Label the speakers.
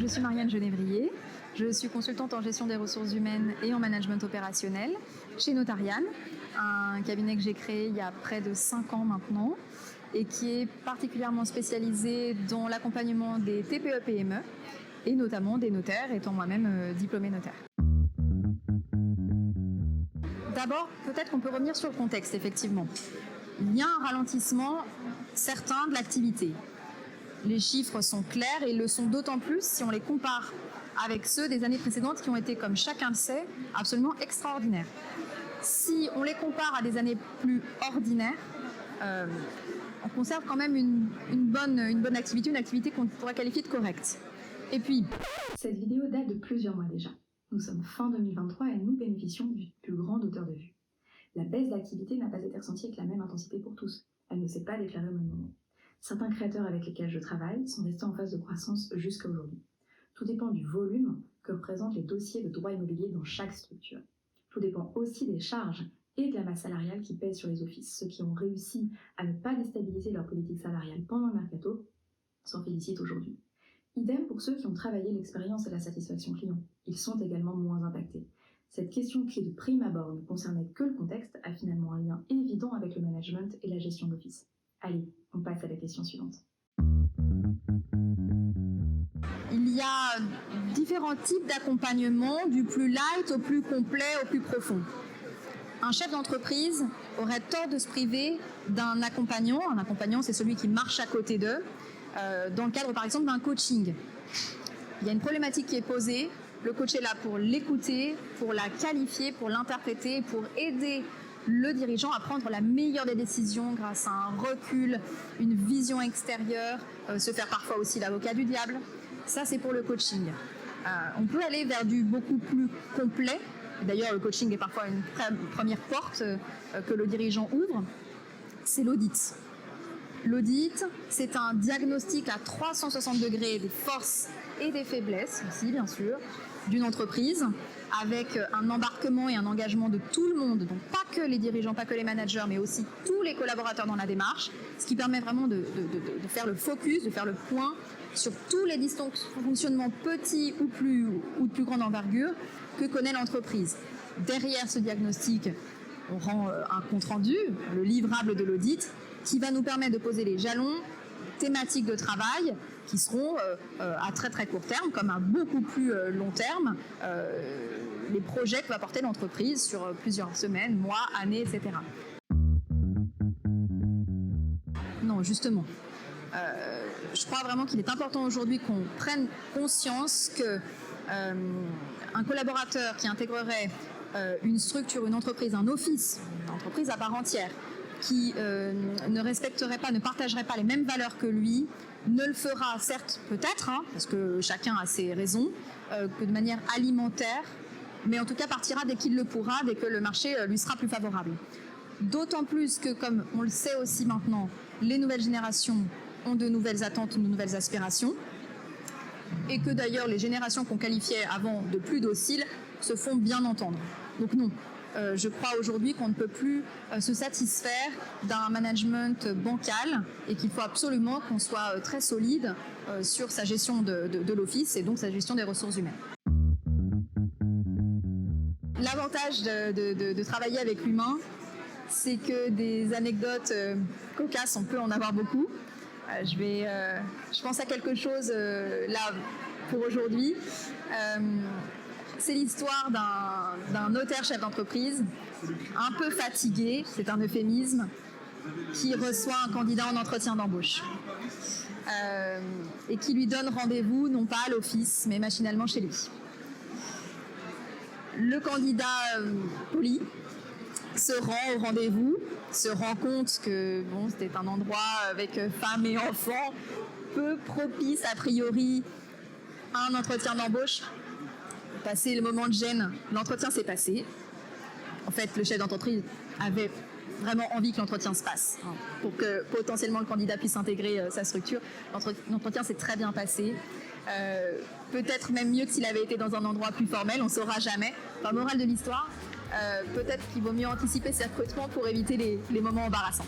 Speaker 1: suis Marianne Genévrier, je suis consultante en gestion des ressources humaines et en management opérationnel chez Notarian, un cabinet que j'ai créé il y a près de 5 ans maintenant et qui est particulièrement spécialisé dans l'accompagnement des TPE-PME et notamment des notaires, étant moi-même diplômée notaire. D'abord, peut-être qu'on peut revenir sur le contexte, effectivement. Il y a un ralentissement certain de l'activité. Les chiffres sont clairs et le sont d'autant plus si on les compare avec ceux des années précédentes qui ont été, comme chacun le sait, absolument extraordinaires. Si on les compare à des années plus ordinaires, on conserve quand même une bonne activité, une activité qu'on pourrait qualifier de correcte. Et puis,
Speaker 2: cette vidéo date de plusieurs mois déjà. Nous sommes fin 2023 et nous bénéficions du plus grand hauteur de vue. La baisse d'activité n'a pas été ressentie avec la même intensité pour tous. Elle ne s'est pas déclarée au même moment. Certains créateurs avec lesquels je travaille sont restés en phase de croissance jusqu'à aujourd'hui. Tout dépend du volume que représentent les dossiers de droit immobilier dans chaque structure. Tout dépend aussi des charges et de la masse salariale qui pèse sur les offices. Ceux qui ont réussi à ne pas déstabiliser leur politique salariale pendant le mercato s'en félicitent aujourd'hui. Idem pour ceux qui ont travaillé l'expérience et la satisfaction client. Ils sont également moins impactés. Cette question qui de prime abord ne concernait que le contexte a finalement un lien évident avec le management et la gestion d'office. Allez, on passe à la question suivante.
Speaker 1: Il y a différents types d'accompagnement, du plus light au plus complet, au plus profond. Un chef d'entreprise aurait tort de se priver d'un accompagnant. Un accompagnant, c'est celui qui marche à côté d'eux, dans le cadre par exemple d'un coaching. Il y a une problématique qui est posée, le coach est là pour l'écouter, pour la qualifier, pour l'interpréter, pour aider le dirigeant à prendre la meilleure des décisions grâce à un recul, une vision extérieure, se faire parfois aussi l'avocat du diable. Ça, c'est pour le coaching. On peut aller vers du beaucoup plus complet. D'ailleurs, le coaching est parfois une première porte que le dirigeant ouvre. C'est l'audit. L'audit, c'est un diagnostic à 360 degrés des forces et des faiblesses aussi, bien sûr, d'une entreprise, avec un embarquement et un engagement de tout le monde, donc pas que les dirigeants, pas que les managers, mais aussi tous les collaborateurs dans la démarche, ce qui permet vraiment de faire le focus, de faire le point sur tous les dysfonctionnements petits ou de plus grande envergure que connaît l'entreprise. Derrière ce diagnostic, on rend un compte-rendu, le livrable de l'audit, qui va nous permettre de poser les jalons thématiques de travail qui seront à très très court terme, comme à beaucoup plus long terme, les projets que va porter l'entreprise sur plusieurs semaines, mois, années, etc. Non, justement. Je crois vraiment qu'il est important aujourd'hui qu'on prenne conscience que un collaborateur qui intégrerait une structure, une entreprise, un office, une entreprise à part entière, qui ne respecterait pas, ne partagerait pas les mêmes valeurs que lui, ne le fera certes peut-être, parce que chacun a ses raisons, que de manière alimentaire, mais en tout cas partira dès qu'il le pourra, dès que le marché lui sera plus favorable. D'autant plus que, comme on le sait aussi maintenant, les nouvelles générations ont de nouvelles attentes, de nouvelles aspirations, et que d'ailleurs les générations qu'on qualifiait avant de plus dociles se font bien entendre. Donc non. Je crois aujourd'hui qu'on ne peut plus se satisfaire d'un management bancal et qu'il faut absolument qu'on soit très solide sur sa gestion de l'office et donc sa gestion des ressources humaines. L'avantage de travailler avec l'humain, c'est que des anecdotes cocasses, on peut en avoir beaucoup. Je pense à quelque chose là pour aujourd'hui. C'est l'histoire d'un notaire chef d'entreprise, un peu fatigué, c'est un euphémisme, qui reçoit un candidat en entretien d'embauche et qui lui donne rendez-vous, non pas à l'office, mais machinalement chez lui. Le candidat poli se rend au rendez-vous, se rend compte que c'était un endroit avec femmes et enfants, peu propice a priori à un entretien d'embauche. Passé le moment de gêne, l'entretien s'est passé. En fait, le chef d'entreprise avait vraiment envie que l'entretien se passe, pour que potentiellement le candidat puisse intégrer sa structure. L'entretien s'est très bien passé. Peut-être même mieux que s'il avait été dans un endroit plus formel, on ne saura jamais. Enfin, morale de l'histoire, peut-être qu'il vaut mieux anticiper ses recrutements pour éviter les moments embarrassants.